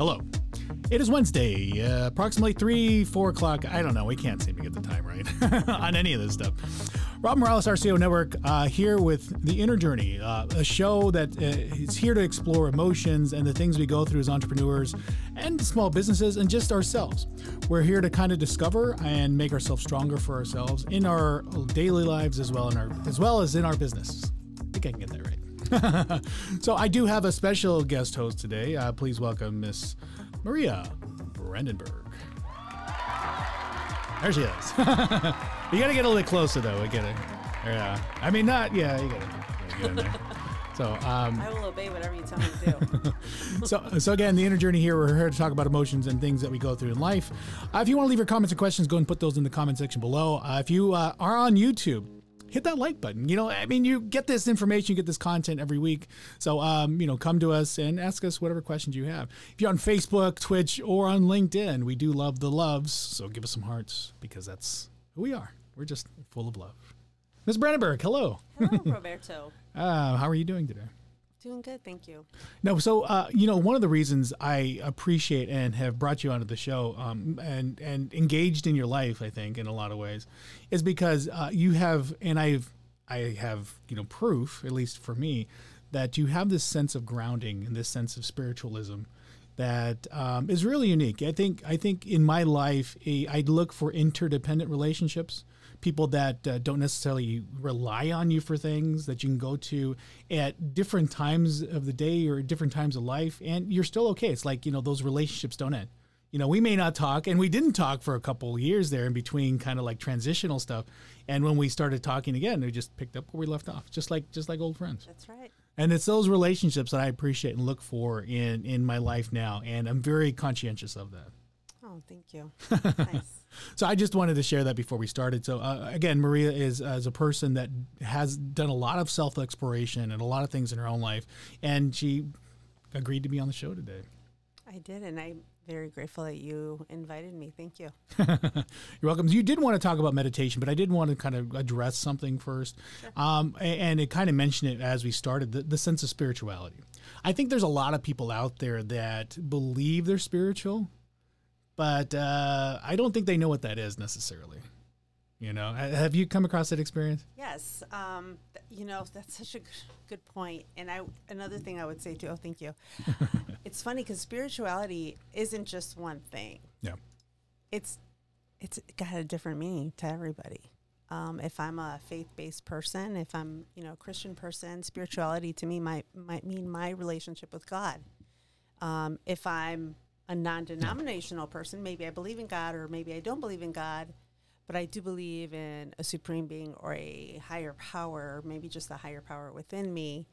Hello. It is Wednesday, approximately 3, 4 o'clock. I don't know. We can't seem to get the time right on any of this stuff. Rob Morales, RCO Network, here with The Inner Journey, a show that is here to explore emotions and the things we go through as entrepreneurs and small businesses and just ourselves. We're here to kind of discover and make ourselves stronger for ourselves in our daily lives as well as in our business. I think I can get that right. So I do have a special guest host today. Please welcome Miss Maria Brandenburg. There she is. You got to get a little closer, though. I get it. Yeah. I mean, not. Yeah, you got to get in there. So I will obey whatever you tell me to do. So again, the Inner Journey here. We're here to talk about emotions and things that we go through in life. If you want to leave your comments and questions, go and put those in the comment section below. If you are on YouTube, hit that like button. You know, I mean, you get this information, you get this content every week. So, come to us and ask us whatever questions you have. If you're on Facebook, Twitch, or on LinkedIn, we do love the loves. So give us some hearts because that's who we are. We're just full of love. Ms. Brandenburg, hello. Hello, Roberto. How are you doing today? Doing good, thank you. No, so, one of the reasons I appreciate and have brought you onto the show and engaged in your life, I think, in a lot of ways, is because you have, and I have, proof, at least for me, that you have this sense of grounding and this sense of spiritualism that is really unique. I think in my life, I look for interdependent relationships. People that don't necessarily rely on you for things that you can go to at different times of the day or different times of life, and you're still okay. It's like, those relationships don't end. We may not talk, and we didn't talk for a couple of years there in between, kind of like transitional stuff. And when we started talking again, we just picked up where we left off, just like old friends. That's right. And it's those relationships that I appreciate and look for in my life now, and I'm very conscientious of that. Oh, thank you. Nice. So I just wanted to share that before we started. So again, Maria is a person that has done a lot of self-exploration and a lot of things in her own life, and she agreed to be on the show today. I did, and I'm very grateful that you invited me. Thank you. You're welcome. You did want to talk about meditation, but I did want to kind of address something first. Sure. And it kind of mentioned it as we started, the sense of spirituality. I think there's a lot of people out there that believe they're spiritual, but I don't think they know what that is necessarily. Have you come across that experience? Yes. That's such a good point. And another thing I would say too, thank you. It's funny because spirituality isn't just one thing. Yeah. It's got a different meaning to everybody. If I'm a faith-based person, if I'm, a Christian person, spirituality to me might mean my relationship with God. If I'm a non-denominational person, maybe I believe in God or maybe I don't believe in God, but I do believe in a supreme being or a higher power, maybe just a higher power within me.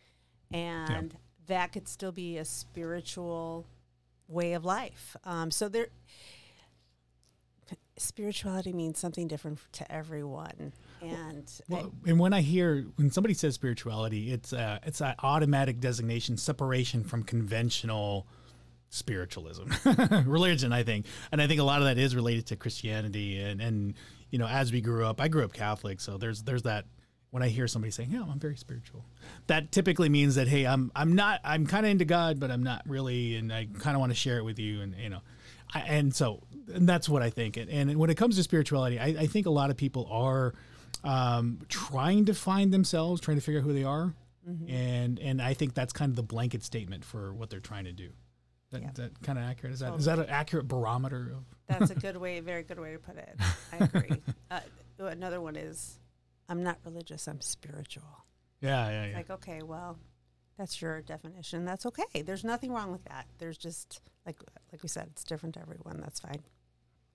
And that could still be a spiritual way of life. Spirituality means something different to everyone. And when somebody says spirituality, it's an automatic designation, separation from conventional spiritualism, religion, I think. And I think a lot of that is related to Christianity. And as we grew up, I grew up Catholic. So there's that, when I hear somebody saying, yeah, I'm very spiritual, that typically means that, hey, I'm kind of into God, but I'm not really, and I kind of want to share it with you. And and that's what I think. And when it comes to spirituality, I think a lot of people are trying to find themselves, trying to figure out who they are. Mm-hmm. And I think that's kind of the blanket statement for what they're trying to do. That kind of accurate? Is that an accurate barometer of? That's a very good way to put it. I agree. Another one is, I'm not religious, I'm spiritual. Yeah. Like, okay, well, that's your definition. That's okay. There's nothing wrong with that. There's just, like we said, it's different to everyone. That's fine.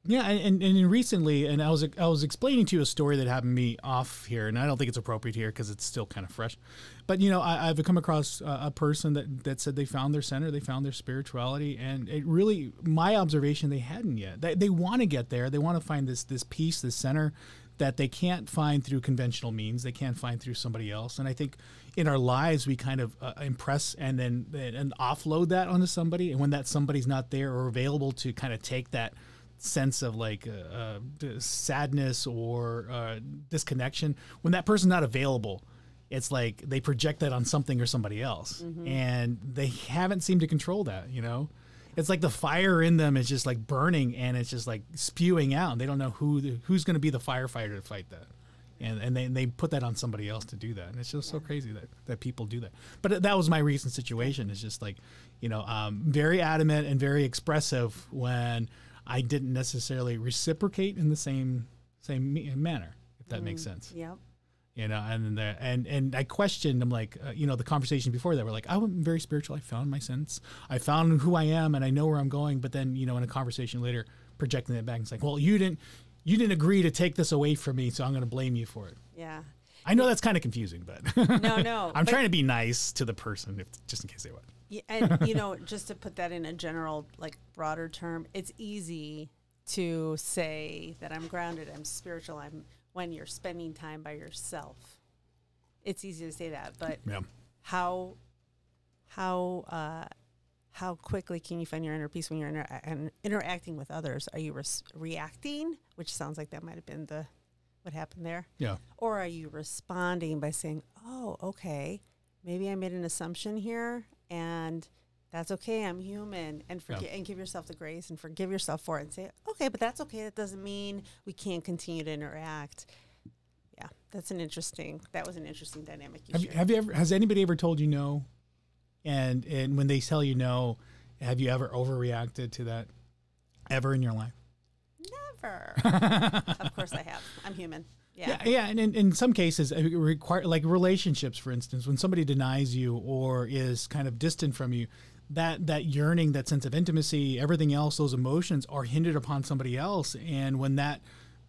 Yeah, and recently, and I was explaining to you a story that happened to me off here, and I don't think it's appropriate here because it's still kind of fresh. But I've come across a person that said they found their center, they found their spirituality, and it really, my observation, they hadn't yet. They want to get there. They want to find this peace, this center that they can't find through conventional means. They can't find through somebody else. And I think in our lives we kind of impress and offload that onto somebody, and when that somebody's not there or available to kind of take that sense of like sadness or disconnection, when that person's not available, it's like they project that on something or somebody else, and they haven't seemed to control that, it's like the fire in them is just like burning and it's just like spewing out. And they don't know who's going to be the firefighter to fight that. And they put that on somebody else to do that. And it's just so crazy that people do that. But that was my recent situation. It's just like, very adamant and very expressive when I didn't necessarily reciprocate in the same manner, if that makes sense. Yep. And I questioned them, like, the conversation before that were like, I'm very spiritual. I found my sense. I found who I am and I know where I'm going. But then, in a conversation later, projecting it back, it's like, well, you didn't agree to take this away from me, so I'm going to blame you for it. Yeah. I know that's kind of confusing, but no. I'm trying to be nice to the person, just in case they would. Yeah, and just to put that in a general, like, broader term, it's easy to say that I'm grounded, I'm spiritual, when you're spending time by yourself. It's easy to say that, but how quickly can you find your inner peace when you're interacting with others? Are you reacting, which sounds like that might have been what happened there? Yeah. Or are you responding by saying, oh, okay, maybe I made an assumption here, and that's okay, I'm human, and and give yourself the grace and forgive yourself for it and say, okay, but that's okay. That doesn't mean we can't continue to interact. Yeah, that was an interesting dynamic. Has anybody ever told you no? And when they tell you no, have you ever overreacted to that ever in your life? Never. Of course I have. I'm human. Yeah. Yeah. And in some cases, it require, like relationships, for instance, when somebody denies you or is kind of distant from you, that yearning, that sense of intimacy, everything else, those emotions are hindered upon somebody else. And when that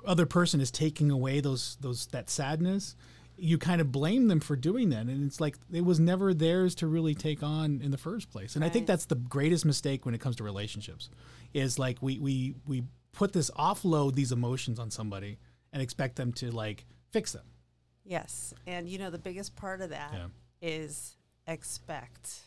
other person is taking away that sadness, you kind of blame them for doing that. And it's like, it was never theirs to really take on in the first place. And I think that's the greatest mistake when it comes to relationships, is like we put these emotions on somebody and expect them to like fix them. Yes. And the biggest part of that is expect.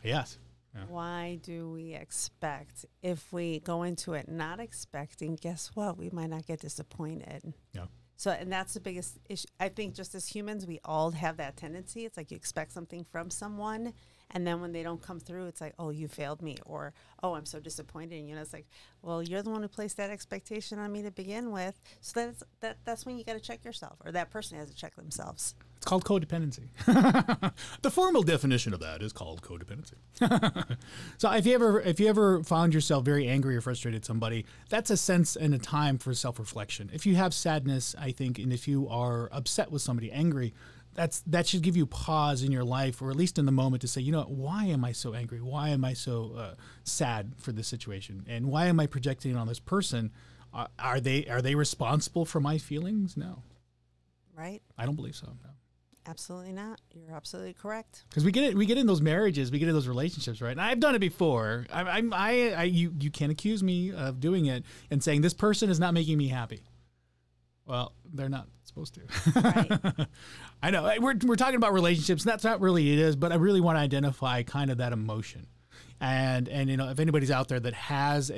Yes. Yeah. Why do we expect? If we go into it not expecting, guess what? We might not get disappointed. Yeah. So, and that's the biggest issue. I think just as humans, we all have that tendency. It's like you expect something from someone, and then when they don't come through, it's like, oh, you failed me, or, oh, I'm so disappointed. And, it's like, well, you're the one who placed that expectation on me to begin with. So that's when you got to check yourself, or that person has to check themselves. It's called codependency. The formal definition of that is called codependency. So if you ever found yourself very angry or frustrated at somebody, that's a sense and a time for self-reflection. If you have sadness, I think, and if you are upset with somebody, angry, that should give you pause in your life, or at least in the moment, to say, why am I so angry? Why am I so sad for this situation? And why am I projecting it on this person? Are they responsible for my feelings? No. Right? I don't believe so. No. Absolutely not. You're absolutely correct. Because we get in those marriages, we get in those relationships, right? And I've done it before. You can't accuse me of doing it and saying this person is not making me happy. Well, they're not supposed to. Right. I know we're talking about relationships. And that's not really it is, but I really want to identify kind of that emotion. And if anybody's out there that has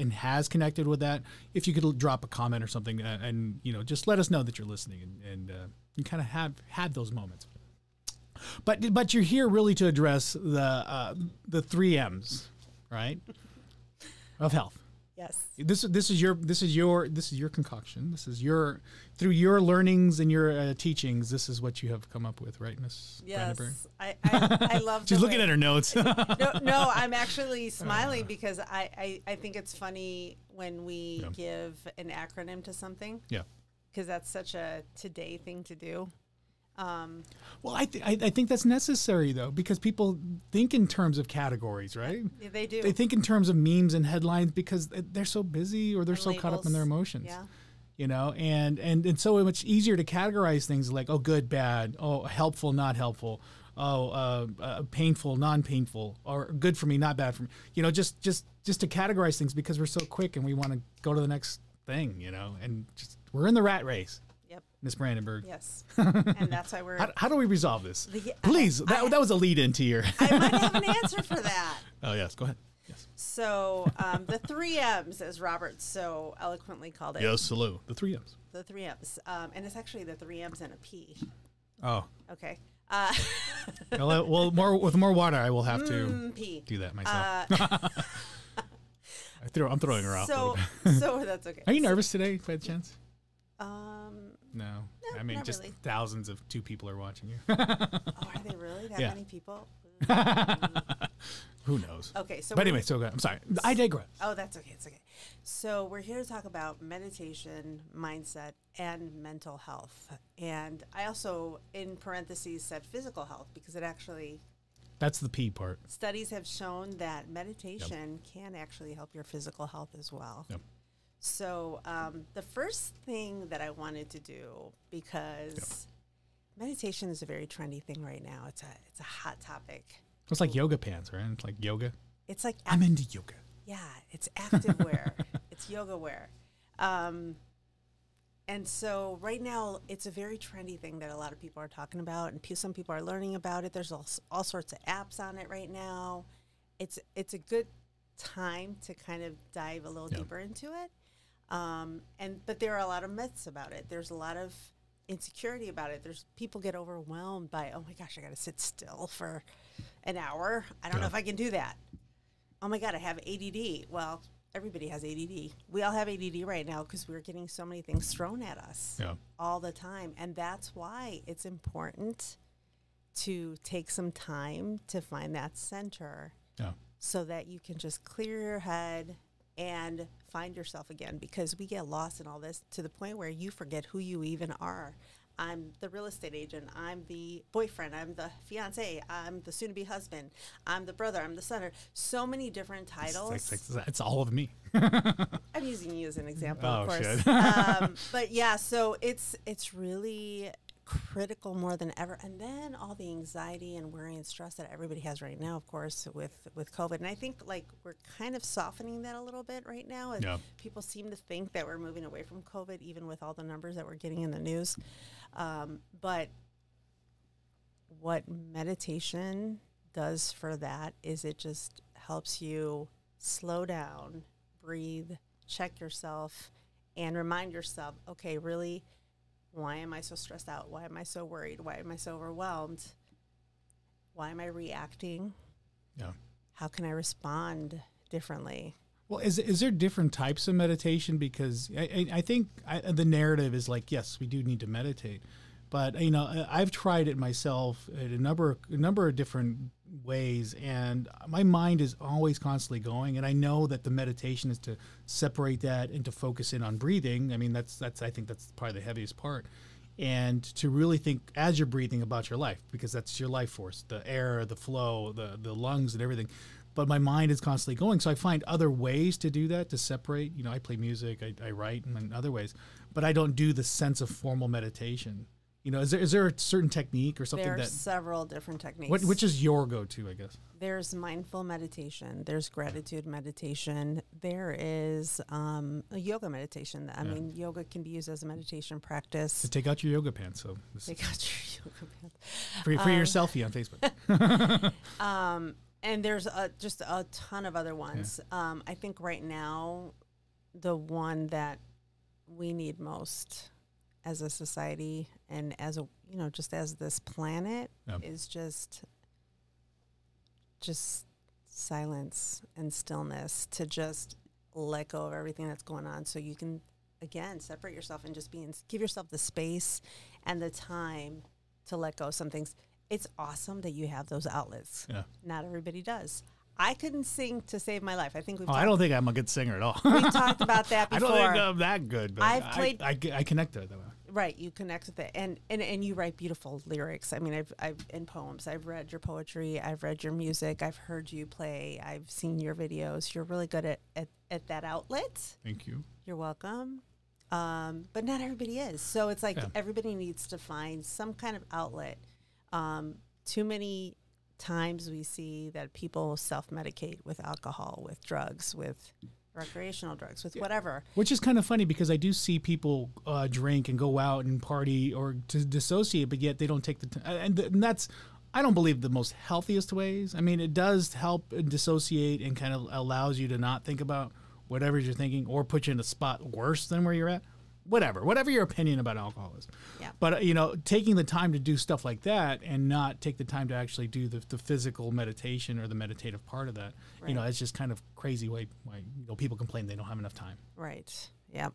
connected with that, if you could drop a comment or something, and just let us know that you're listening, and you kind of have had those moments. But you're here really to address the 3 M's, right? Of health. Yes. This is your concoction. This is through your learnings and your teachings. This is what you have come up with, right, Miss Brandenburg? Yes, I love. She's looking at her notes. No, I'm actually smiling because I think it's funny when we give an acronym to something. Yeah. Because that's such a today thing to do. Well, I think that's necessary, though, because people think in terms of categories, right? Yeah, they do. They think in terms of memes and headlines because they're so busy or they're so caught up in their emotions. Yeah. And so much easier to categorize things like, oh, good, bad, oh, helpful, not helpful, oh, painful, non-painful, or good for me, not bad for me. Just to categorize things because we're so quick and we want to go to the next thing, and we're in the rat race. Miss Brandenburg. Yes. And that's why we're... How do we resolve this? Please, that was a lead into your... I might have an answer for that. Oh, yes. Go ahead. Yes. So, the 3 M's, as Robert so eloquently called it. Yes, hello. The 3 M's. The 3 M's. And it's actually the 3 M's and a P. Oh. Okay. Well, with more water, I will have to do that myself. I'm throwing her off. So that's okay. Are you nervous today, by chance? No, I mean, just really. thousands of 2 people are watching you. Oh, are they really that many people? Who knows? Okay, so but anyway, so good. I'm sorry. I digress. Oh, that's okay. It's okay. So we're here to talk about meditation, mindset, and mental health. And I also, in parentheses, said physical health because it actually... That's the P part. Studies have shown that meditation can actually help your physical health as well. Yep. So the first thing that I wanted to do, because meditation is a very trendy thing right now. It's a hot topic. It's like yoga pants, right? It's like yoga. It's like I'm into yoga. Yeah, it's active wear. It's yoga wear. And so right now, it's a very trendy thing that a lot of people are talking about, and some people are learning about it. There's all sorts of apps on it right now. It's a good time to kind of dive a little deeper into it. But there are a lot of myths about it. There's a lot of insecurity about it. People get overwhelmed by, oh my gosh, I got to sit still for an hour. I don't know if I can do that. Oh my God, I have ADD. Well, everybody has ADD. We all have ADD right now because we're getting so many things thrown at us all the time. And that's why it's important to take some time to find that center so that you can just clear your head and find yourself again, because we get lost in all this to the point where you forget who you even are. I'm the real estate agent. I'm the boyfriend. I'm the fiance. I'm the soon-to-be husband. I'm the brother. I'm the son. So many different titles. It's all of me. I'm using you as an example, of course. But yeah, so it's really critical more than ever. And then all the anxiety and worry and stress that everybody has right now, of course, with COVID. And I think like we're kind of softening that a little bit right now. People seem to think that we're moving away from COVID, even with all the numbers that we're getting in the news. But what meditation does for that is it just helps you slow down, breathe, check yourself, and remind yourself, okay, really, why am I so stressed out? Why am I so worried? Why am I so overwhelmed? Why am I reacting? Yeah. How can I respond differently? Well, is there different types of meditation? Because I think the narrative is like, yes, we do need to meditate. But, I've tried it myself in a number of different ways, and my mind is always constantly going. And I know that the meditation is to separate that and to focus in on breathing. I mean, I think that's probably the heaviest part. And to really think as you're breathing about your life, because that's your life force, the air, the flow, the lungs and everything. But my mind is constantly going. So I find other ways to do that, to separate. I play music, I write in other ways, but I don't do the sense of formal meditation. Is there a certain technique or something? There's several different techniques. Which is your go-to, I guess? There's mindful meditation. There's gratitude meditation. There is a yoga meditation. I mean, yoga can be used as a meditation practice. So take out your yoga pants. Take out your yoga pants. For your selfie on Facebook. And there's just a ton of other ones. I think right now, the one that we need most as a society and as just as this planet is just silence and stillness, to just let go of everything that's going on, so you can again separate yourself and just give yourself the space and the time to let go of some things. It's awesome that you have those outlets. Not everybody does. I couldn't sing to save my life. I think I don't think I'm a good singer at all. We've talked about that before. I don't think I'm that good, but I connect to it that way. Right, you connect with it, and you write beautiful lyrics. I mean, I've in poems. I've read your poetry. I've read your music. I've heard you play. I've seen your videos. You're really good at that outlet. Thank you. You're welcome. But not everybody is. So it's like everybody needs to find some kind of outlet. Too many times we see that people self-medicate with alcohol, with drugs, with recreational drugs, with whatever. Which is kind of funny, because I do see people drink and go out and party or to dissociate, but yet they don't take the time. And that's, I don't believe, the most healthiest ways. I mean, it does help dissociate and kind of allows you to not think about whatever you're thinking or put you in a spot worse than where you're at. whatever your opinion about alcohol is. Yeah. But, you know, taking the time to do stuff like that and not take the time to actually do the physical meditation or the meditative part of that, Right. you know, it's just kind of crazy why you know, people complain they don't have enough time. Right. Yep.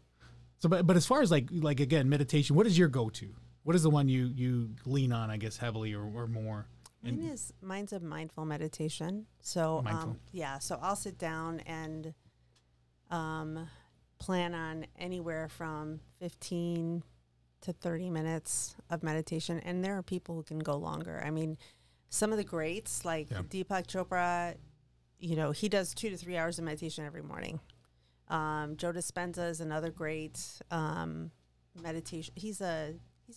So, but as far as like again, meditation, what is your go-to? What is the one you lean on, I guess, heavily or more? Mine's a mindful meditation. So, Mindful. so I'll sit down and plan on anywhere from 15 to 30 minutes of meditation. And there are people who can go longer. I mean, some of the greats like Deepak Chopra, you know, he does 2 to 3 hours of meditation every morning. Joe Dispenza is another great meditation. He's a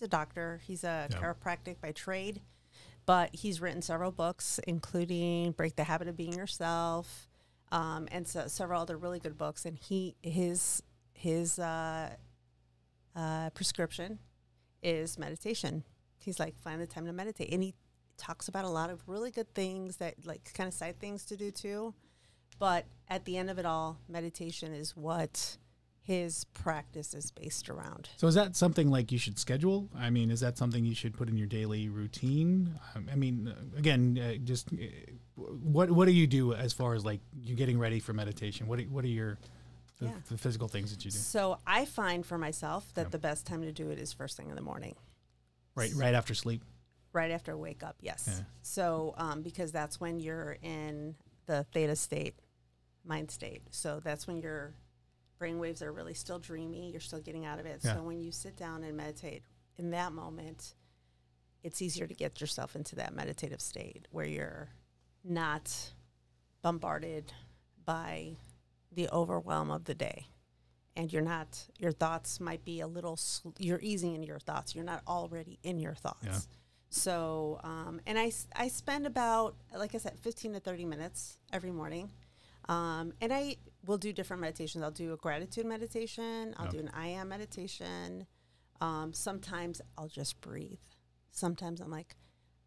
doctor. He's a chiropractic by trade. But he's written several books, including Break the Habit of Being Yourself, and several other really good books. And his prescription is meditation. He's like, find the time to meditate. And he talks about a lot of really good things that, like, kind of side things to do too. But at the end of it all, meditation is what his practice is based around. So is that something like you should schedule? I mean, is that something you should put in your daily routine? I mean, again, just what do you do as far as like you getting ready for meditation? What are your the physical things that you do? So I find for myself that the best time to do it is first thing in the morning. Right after sleep? Right after I wake up, yes. Yeah. So because that's when you're in the theta state, mind state. So that's when your brain waves are really still dreamy. You're still getting out of it. Yeah. So when you sit down and meditate in that moment, it's easier to get yourself into that meditative state where you're not bombarded by the overwhelm of the day. And your thoughts might be a little, you're easing into your thoughts. You're not already in your thoughts. Yeah. So, and I spend about, like I said, 15 to 30 minutes every morning. And I will do different meditations. I'll do a gratitude meditation. I'll do an I am meditation. Sometimes I'll just breathe. Sometimes I'm like,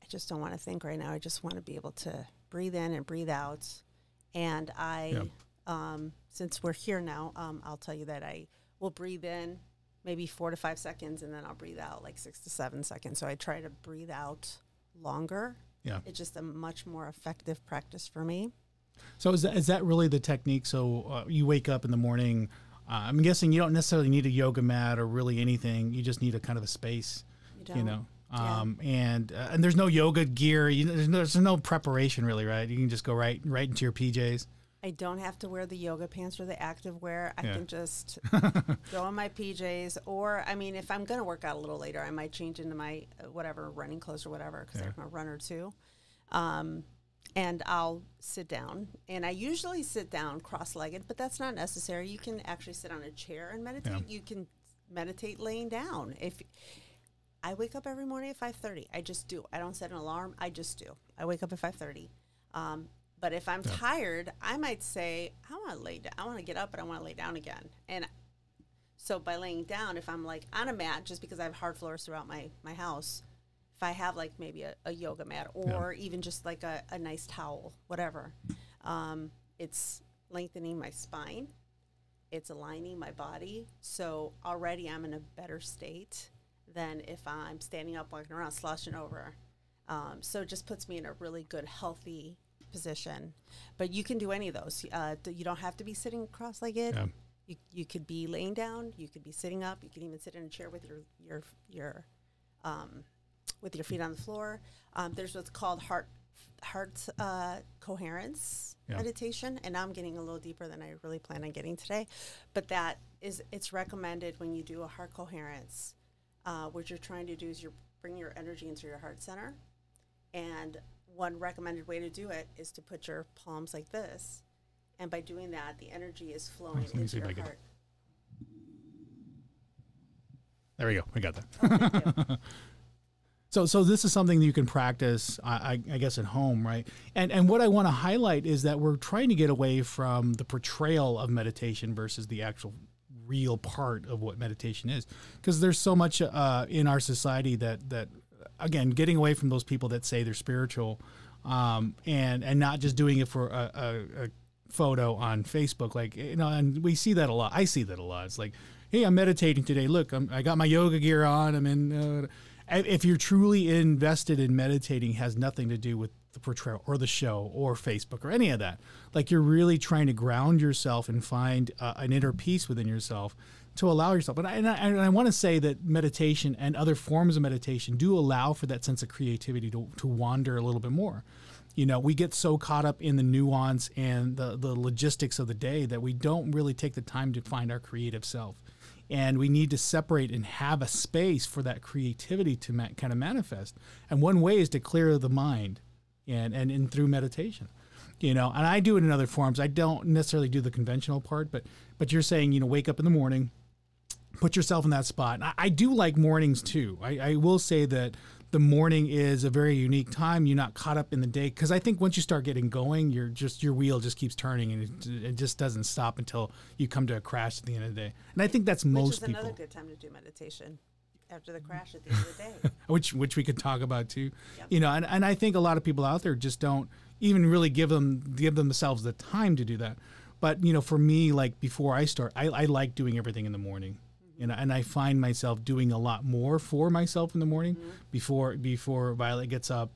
I just don't want to think right now. I just want to be able to breathe in and breathe out. And since we're here now, I'll tell you that I will breathe in maybe 4 to 5 seconds, and then I'll breathe out like 6 to 7 seconds. So I try to breathe out longer. Yeah. It's just a much more effective practice for me. So is that really the technique? So you wake up in the morning. I'm guessing you don't necessarily need a yoga mat or really anything. You just need a kind of a space, you know. And there's no yoga gear. There's no preparation really, right? You can just go right into your PJs. I don't have to wear the yoga pants or the active wear. I can just go in my PJs. Or, I mean, if I'm going to work out a little later, I might change into my running clothes or whatever, because I'm a runner too. And I'll sit down. And I usually sit down cross-legged, but that's not necessary. You can actually sit on a chair and meditate. Yeah. You can meditate laying down. If I wake up every morning at 5:30, I just do. I don't set an alarm. I just do. I wake up at 5:30. But if I'm tired, I might say, I want to lay down. I want to get up, but I want to lay down again. And so by laying down, if I'm like on a mat, just because I have hard floors throughout my house, if I have like maybe a yoga mat or even just like a nice towel, whatever, it's lengthening my spine. It's aligning my body. So already I'm in a better state than if I'm standing up, walking around, slouching over. So it just puts me in a really good, healthy position. But you can do any of those. You don't have to be sitting cross-legged. Yeah. You could be laying down. You could be sitting up. You can even sit in a chair with your feet on the floor. There's what's called heart coherence meditation, and I'm getting a little deeper than I really plan on getting today. But it's recommended when you do a heart coherence. What you're trying to do is you bring your energy into your heart center, and one recommended way to do it is to put your palms like this, and by doing that, the energy is flowing into your heart. There we go. I got that. Oh, thank you. So this is something that you can practice, I guess, at home, right? And what I want to highlight is that we're trying to get away from the portrayal of meditation versus the actual real part of what meditation is, because there's so much in our society that again, getting away from those people that say they're spiritual, and not just doing it for photo on Facebook, like, you know, and we see that a lot. I see that a lot. It's like, hey, I'm meditating today. Look, I got my yoga gear on. I'm in. If you're truly invested in meditating, it has nothing to do with the portrayal or the show or Facebook or any of that. Like, you're really trying to ground yourself and find an inner peace within yourself to allow yourself. And I want to say that meditation and other forms of meditation do allow for that sense of creativity to wander a little bit more. You know, we get so caught up in the nuance and the logistics of the day that we don't really take the time to find our creative self. And we need to separate and have a space for that creativity to kind of manifest. And one way is to clear the mind and through meditation. You know, and I do it in other forms. I don't necessarily do the conventional part, but you're saying, you know, wake up in the morning, put yourself in that spot. And I do like mornings too. I will say that the morning is a very unique time. You're not caught up in the day, because I think once you start getting going, your wheel just keeps turning, and it just doesn't stop until you come to a crash at the end of the day. And I think that's most people. Which is another good time to do meditation, after the crash at the end of the day. which we could talk about too. Yep. You know, and I think a lot of people out there just don't even really give themselves the time to do that. But, you know, for me, like before I start, I like doing everything in the morning. And I find myself doing a lot more for myself in the morning before Violet gets up,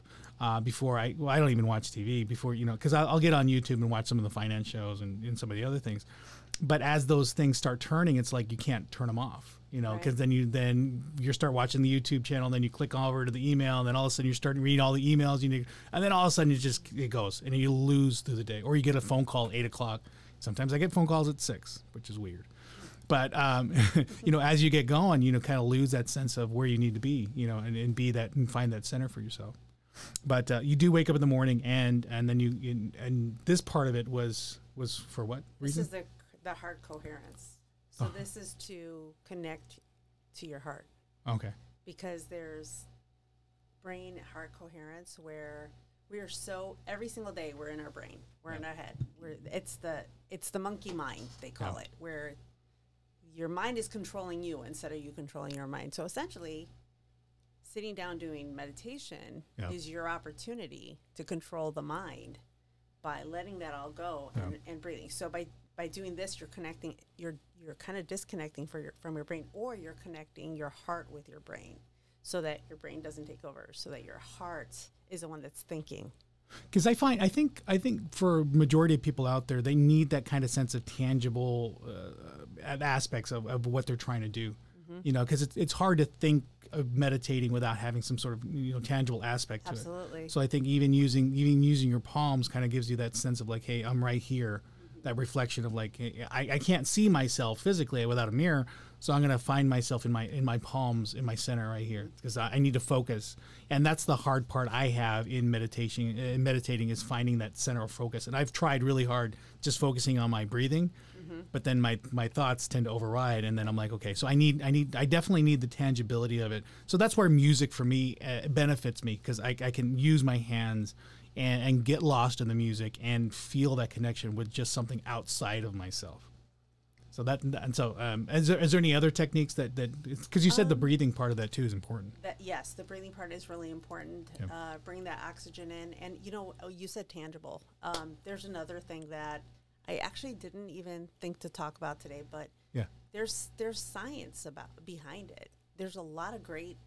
before I don't even watch TV before, you know, because I'll get on YouTube and watch some of the finance shows and some of the other things. But as those things start turning, it's like you can't turn them off, you know, because then you start watching the YouTube channel, and then you click over to the email, and then all of a sudden you're starting to read all the emails and then all of a sudden it goes, and you lose through the day, or you get a phone call at 8 o'clock. Sometimes I get phone calls at 6, which is weird. But, you know, as you get going, you know, kind of lose that sense of where you need to be, you know, and be that and find that center for yourself. But you do wake up in the morning, and then and this part of it was for what reason? This is the heart coherence. So this is to connect to your heart. Okay. Because there's brain heart coherence where we are so, every single day we're in our brain, we're in our head. It's the monkey mind, they call it, where your mind is controlling you instead of you controlling your mind. So essentially, sitting down doing meditation is your opportunity to control the mind by letting that all go and breathing. So by doing this, you're connecting. You're kind of disconnecting from your brain, or you're connecting your heart with your brain, so that your brain doesn't take over, so that your heart is the one that's thinking. Because I think for majority of people out there, they need that kind of sense of tangible aspects of what they're trying to do. You know, because it's hard to think of meditating without having some sort of, you know, tangible aspect to it. Absolutely. So I think even using your palms kind of gives you that sense of like, hey, I'm right here. That reflection of like, hey, I can't see myself physically without a mirror, so I'm gonna find myself in my palms, in my center right here, because I need to focus. And that's the hard part I have in meditation. Meditating is finding that center of focus. And I've tried really hard just focusing on my breathing. But then my thoughts tend to override, and then I'm like, okay, so I definitely need the tangibility of it. So that's where music for me benefits me, because I can use my hands and get lost in the music and feel that connection with just something outside of myself. So is there any other techniques that because you said the breathing part of that too is important? Yes, the breathing part is really important. Bring that oxygen in, and you know, you said tangible. There's another thing that I actually didn't even think to talk about today, but there's science behind it. There's a lot of great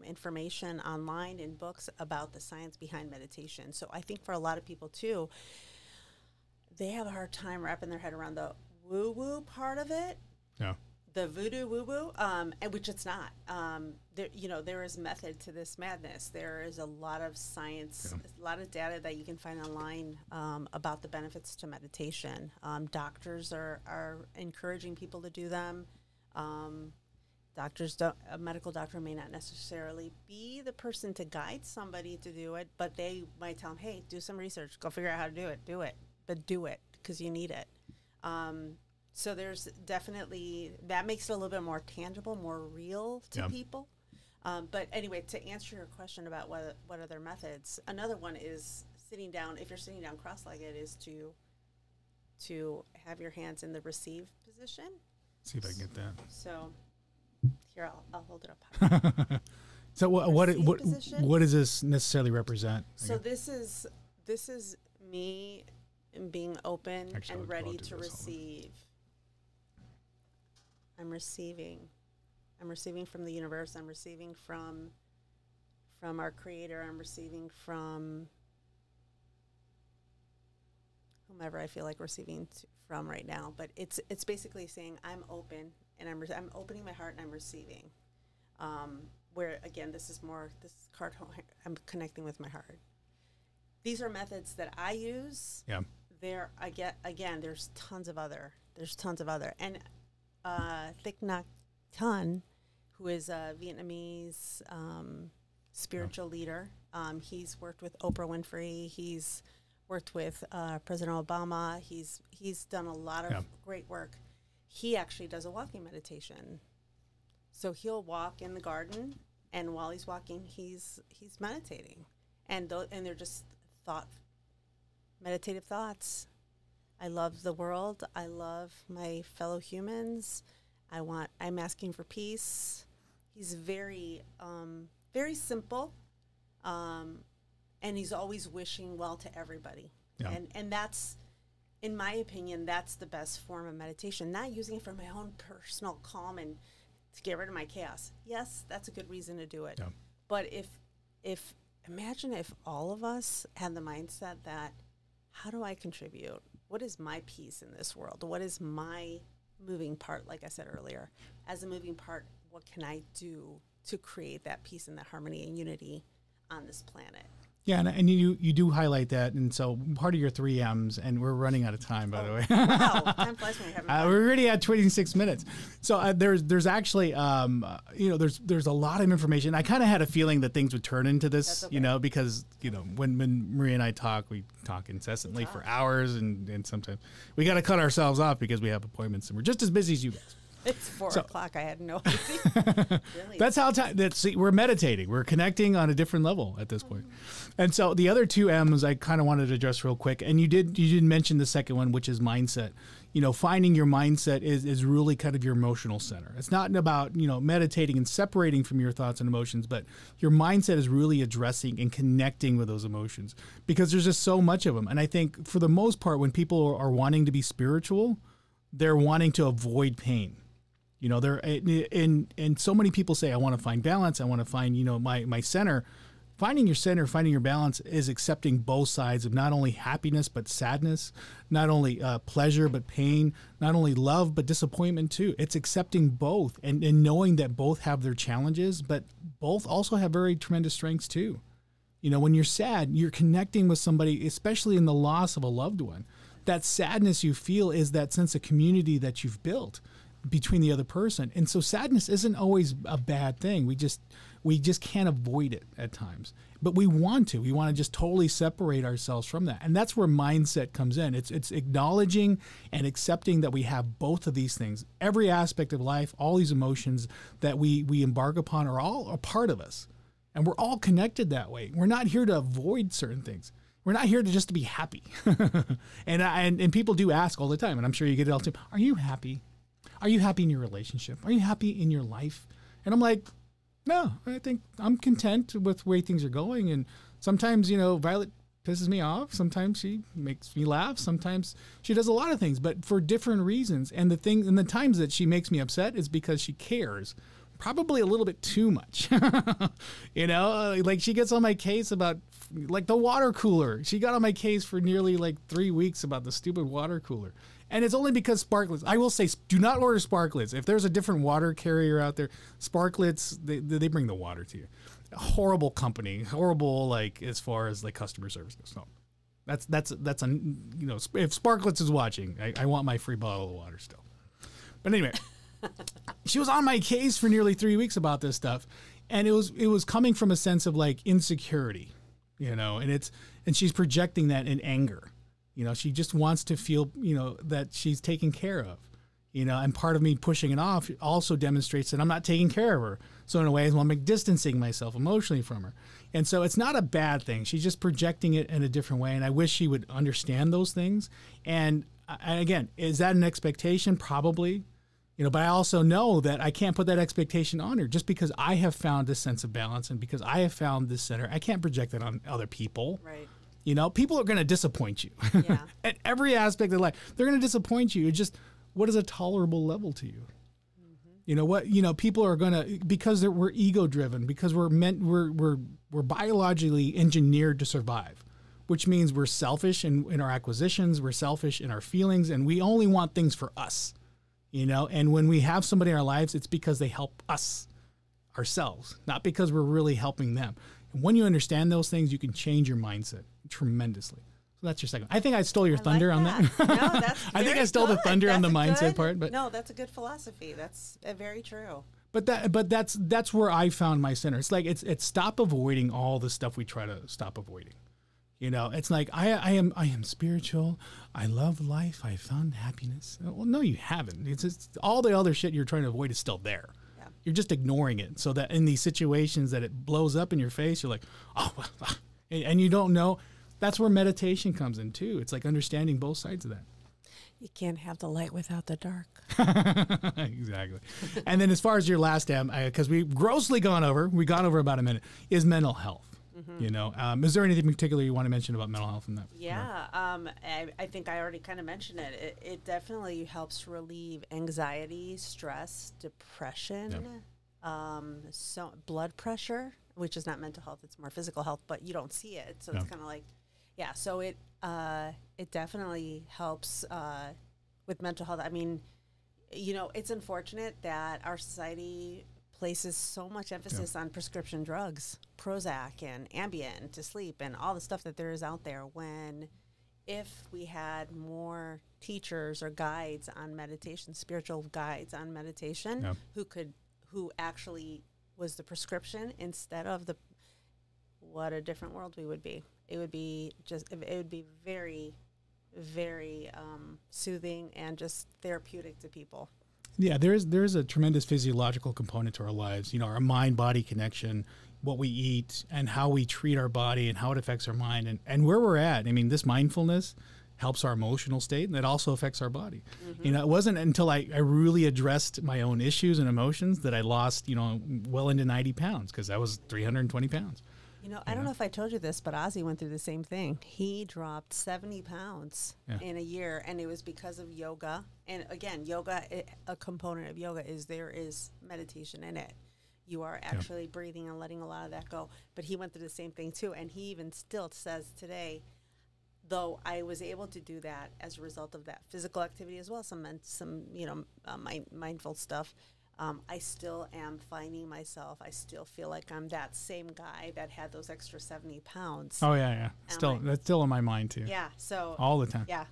information online in books about the science behind meditation. So I think for a lot of people too, they have a hard time wrapping their head around the woo-woo part of it. Yeah. The voodoo woo-woo, and which it's not. There is method to this madness. There is a lot of science, a lot of data that you can find online about the benefits to meditation. Doctors are encouraging people to do them. A medical doctor may not necessarily be the person to guide somebody to do it, but they might tell them, hey, do some research, go figure out how to do it, but do it because you need it. So there's definitely, that makes it a little bit more tangible, more real to people. But anyway, to answer your question about what other methods, another one is sitting down. If you're sitting down cross-legged, is to have your hands in the receive position. See if I can get that. So here, I'll hold it up. So what does this necessarily represent? So this is me and being open Actually, and I'll ready do to this. receive. I'm receiving. I'm receiving from the universe. I'm receiving from our Creator. I'm receiving from whomever I feel like receiving from right now. But it's basically saying I'm open, and I'm opening my heart, and I'm receiving. Where again, this is card. I'm connecting with my heart. These are methods that I use. Yeah. There's tons of other. And Thich Nhat Hanh, who is a Vietnamese spiritual leader. He's worked with Oprah Winfrey. He's worked with President Obama. He's done a lot of great work. He actually does a walking meditation. So he'll walk in the garden, and while he's walking, he's meditating, and they're just meditative thoughts. I love the world. I love my fellow humans. I'm asking for peace. He's very, very simple, and he's always wishing well to everybody. Yeah. And that's, in my opinion, that's the best form of meditation. Not using it for my own personal calm and to get rid of my chaos. Yes, that's a good reason to do it. Yeah. But imagine if all of us had the mindset that, how do I contribute? What is my piece in this world? What is my moving part? Like I said earlier, as a moving part, what can I do to create that peace and that harmony and unity on this planet? Yeah, and you do highlight that, and so part of your 3 M's, and we're running out of time, by the way. Wow, time flies when you're having fun. We're already at 26 minutes. So there's actually, there's a lot of information. I kind of had a feeling that things would turn into this, okay. Because, when Maria and I talk, we talk incessantly for hours, and sometimes we got to cut ourselves off because we have appointments, and we're just as busy as you guys. It's 4 o'clock. I had no idea. Really? That's how we're meditating. We're connecting on a different level at this point. And so the other 2 M's I kind of wanted to address real quick. And you did mention the second one, which is mindset. Finding your mindset is really kind of your emotional center. It's not about, meditating and separating from your thoughts and emotions, but your mindset is really addressing and connecting with those emotions because there's just so much of them. And I think for the most part, when people are wanting to be spiritual, they're wanting to avoid pain. And so many people say, I want to find balance. I want to find, my center. Finding your center, finding your balance is accepting both sides of not only happiness, but sadness, not only pleasure, but pain, not only love, but disappointment too. It's accepting both and knowing that both have their challenges, but both also have very tremendous strengths too. When you're sad, you're connecting with somebody, especially in the loss of a loved one. That sadness you feel is that sense of community that you've built between the other person. And so sadness isn't always a bad thing. We just can't avoid it at times, but we want to just totally separate ourselves from that. And that's where mindset comes in. It's acknowledging and accepting that we have both of these things. Every aspect of life, all these emotions that we embark upon are all a part of us, and we're all connected that way. We're not here to avoid certain things. We're not here to be happy. and people do ask all the time, and I'm sure you get it all the time. Are you happy? Are you happy in your relationship? Are you happy in your life? And I'm like, no, I think I'm content with the way things are going. And sometimes, Violet pisses me off. Sometimes she makes me laugh. Sometimes she does a lot of things, but for different reasons. And the times that she makes me upset is because she cares, probably a little bit too much. Like she gets on my case about like the water cooler. She got on my case for nearly like 3 weeks about the stupid water cooler. And it's only because Sparklets, I will say, do not order Sparklets. If there's a different water carrier out there, Sparklets, they bring the water to you. Horrible company, horrible, like, as far as like customer service goes. So that's if Sparklets is watching, I want my free bottle of water still. But anyway, she was on my case for nearly 3 weeks about this stuff. And it was coming from a sense of like insecurity, and she's projecting that in anger. She just wants to feel, that she's taken care of, and part of me pushing it off also demonstrates that I'm not taking care of her. So in a way, I'm distancing myself emotionally from her. And so it's not a bad thing. She's just projecting it in a different way. And I wish she would understand those things. And again, is that an expectation? Probably, but I also know that I can't put that expectation on her just because I have found this sense of balance and because I have found this center. I can't project that on other people. Right. You know, people are going to disappoint you Yeah. at every aspect of life. They're going to disappoint you. It's just, what is a tolerable level to you? You know what? You know, people are gonna, because we're ego driven, because we're biologically engineered to survive, which means we're selfish in our acquisitions, we're selfish in our feelings, and we only want things for us. You know, and when we have somebody in our lives, it's because they help us ourselves, not because we're really helping them. And when you understand those things, you can change your mindset tremendously. So that's your second. I think I stole your thunder on that. No, that's I think I stole the thunder on the mindset part. But no, that's a good philosophy. That's very true. But that's where I found my center. It's like it's stop avoiding all the stuff we try to stop avoiding. You know, it's like I am spiritual. I love life. I found happiness. Well, no, you haven't. It's just all the other shit you're trying to avoid is still there. Yeah. You're just ignoring it. So that in these situations that it blows up in your face, you're like, oh, and you don't know. That's where meditation comes in too. It's like understanding both sides of that. You can't have the light without the dark. Exactly. And then as far as your last M, because we've grossly gone over about a minute, is mental health. Mm-hmm. You know, is there anything in particular you want to mention about mental health in that? Yeah, I think I already kind of mentioned it. It definitely helps relieve anxiety, stress, depression, so blood pressure, which is not mental health; it's more physical health. But you don't see it, so it's kind of like, yeah. So it definitely helps with mental health. I mean, you know, it's unfortunate that our society places so much emphasis on prescription drugs, Prozac and Ambien to sleep and all the stuff that there is out there, when if we had more teachers or guides on meditation, spiritual guides on meditation, who actually was the prescription instead of the, what a different world we would be. It would be very, very soothing and just therapeutic to people. Yeah, there's a tremendous physiological component to our lives. You know, our mind-body connection, what we eat, and how we treat our body, and how it affects our mind, and where we're at. I mean, this mindfulness helps our emotional state, and it also affects our body. Mm-hmm. You know, it wasn't until I really addressed my own issues and emotions that I lost, you know, well into 90 pounds, because I was 320 pounds. You know, I don't know if I told you this, but Ozzy went through the same thing. He dropped 70 pounds in a year, and it was because of yoga. And again, yoga, a component of yoga is there is meditation in it. You are actually breathing and letting a lot of that go. But he went through the same thing too, and he even still says today, though I was able to do that as a result of that physical activity as well, some you know, mindful stuff. I still am finding myself. I still feel like I'm that same guy that had those extra 70 pounds. Oh yeah. That's still in my mind too. Yeah. So all the time. Yeah.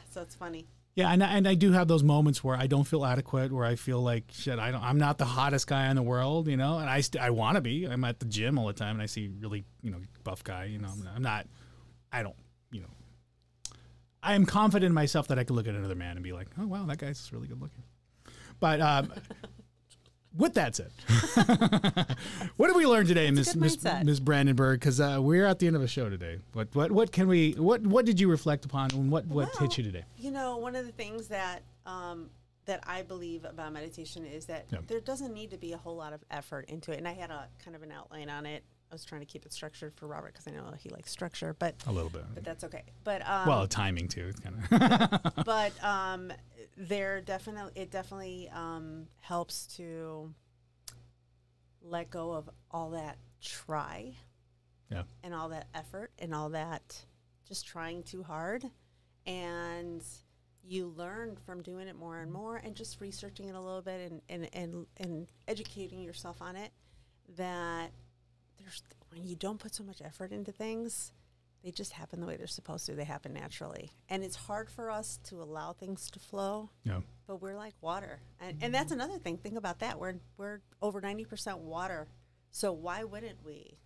So it's funny. Yeah, and I do have those moments where I don't feel adequate, where I feel like shit. I'm not the hottest guy in the world, you know, and I want to be. I'm at the gym all the time, and I see really, you know, buff guy. You know, I am confident in myself that I could look at another man and be like, oh wow, that guy's really good looking. But with that said, what did we learn today, Miss Brandenburg? Because we're at the end of a show today. What did you reflect upon, and what hit you today? You know, one of the things that that I believe about meditation is that there doesn't need to be a whole lot of effort into it. And I had a kind of an outline on it. I was trying to keep it structured for Robert because I know he likes structure, but a little bit. But that's okay. But well, timing too, kind of. But it definitely helps to let go of all that try, and all that effort, and all that just trying too hard, and you learn from doing it more and more, and just researching it a little bit, and educating yourself on it, that when you don't put so much effort into things, they just happen the way they're supposed to. They happen naturally. And it's hard for us to allow things to flow. Yeah. But we're like water. And that's another thing. Think about that. We're over 90% water. So why wouldn't we?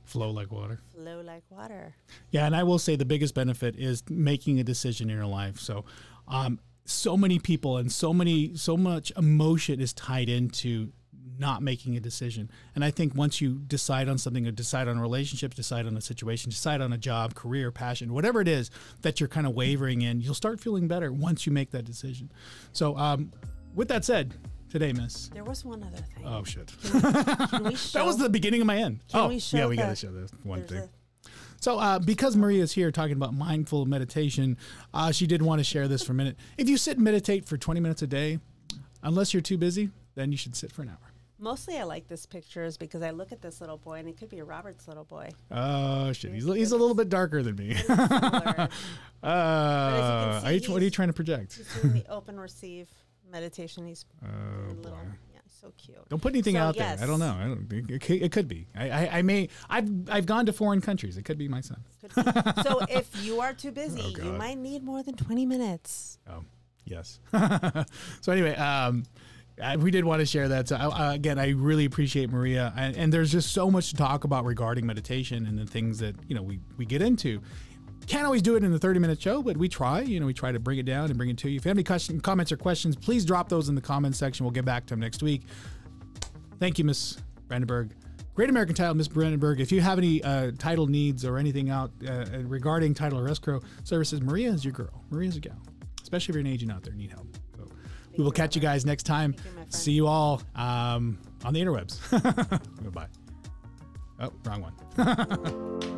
Flow like water. Flow like water. Yeah, and I will say the biggest benefit is making a decision in your life. So so many people and so much emotion is tied into not making a decision. And I think once you decide on something, or decide on relationships, decide on a situation, decide on a job, career, passion, whatever it is that you're kind of wavering in, you'll start feeling better once you make that decision. So with that said, today, Miss. There was one other thing. Oh, shit. Can we show? That was the beginning of my end. We show we got to show this one thing. So because Maria's here talking about mindful meditation, she did want to share this for a minute. If you sit and meditate for 20 minutes a day, unless you're too busy, then you should sit for an hour. Mostly I like this picture is because I look at this little boy, and it could be Robert's little boy. Oh, shit. He's a little bit darker than me. What are you trying to project? He's doing the open receive meditation. He's little. Yeah, so cute. Don't put anything out there. I don't know. It could be. I've gone to foreign countries. It could be my son. So if you are too busy, you might need more than 20 minutes. Oh, yes. So anyway, we did want to share that. So again, I really appreciate Maria, and there's just so much to talk about regarding meditation and the things that we get into. Can't always do it in the 30-minute show, but we try. We try to bring it down and bring it to you. If you have any comments or questions, please drop those in the comments section. We'll get back to them next week. Thank you, Miss Brandenburg. Great American Title, Miss Brandenburg. If you have any title needs or anything out regarding title or escrow services, Maria is your girl. Maria's your gal, especially if you're an agent out there and need help. So we will catch you guys next time. See you all on the interwebs. Goodbye. Oh, wrong one.